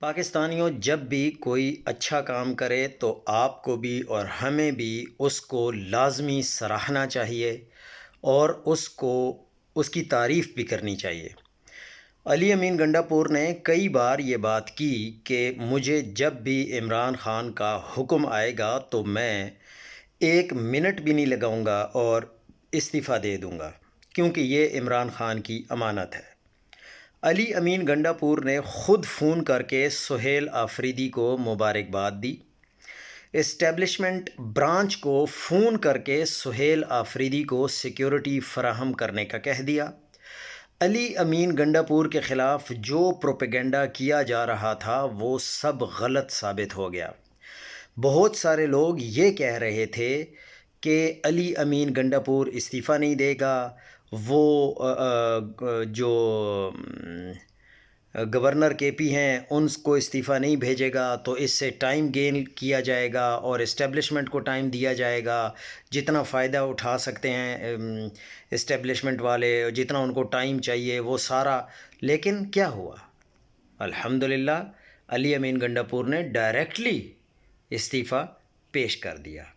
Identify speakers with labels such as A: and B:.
A: پاکستانیوں جب بھی کوئی اچھا کام کرے تو آپ کو بھی اور ہمیں بھی اس کو لازمی سراہنا چاہیے اور اس کی تعریف بھی کرنی چاہیے۔ علی امین گنڈا پور نے کئی بار یہ بات کی کہ مجھے جب بھی عمران خان کا حکم آئے گا تو میں 1 منٹ بھی نہیں لگاؤں گا اور استعفیٰ دے دوں گا، کیونکہ یہ عمران خان کی امانت ہے۔ علی امین گنڈا پور نے خود فون کر کے سہیل آفریدی کو مبارکباد دی۔ اسٹیبلشمنٹ برانچ کو فون کر کے سہیل آفریدی کو سیکیورٹی فراہم کرنے کا کہہ دیا۔ علی امین گنڈا پور کے خلاف جو پروپیگنڈا کیا جا رہا تھا وہ سب غلط ثابت ہو گیا۔ بہت سارے لوگ یہ کہہ رہے تھے کہ علی امین گنڈا پور استعفیٰ نہیں دے گا، وہ جو گورنر کے پی ہیں ان کو استعفیٰ نہیں بھیجے گا تو اس سے ٹائم گین کیا جائے گا اور اسٹیبلشمنٹ کو ٹائم دیا جائے گا، جتنا فائدہ اٹھا سکتے ہیں اسٹیبلشمنٹ والے، جتنا ان کو ٹائم چاہیے وہ سارا۔ لیکن کیا ہوا؟ الحمدللہ علی امین گنڈا پور نے ڈائریکٹلی استعفیٰ پیش کر دیا۔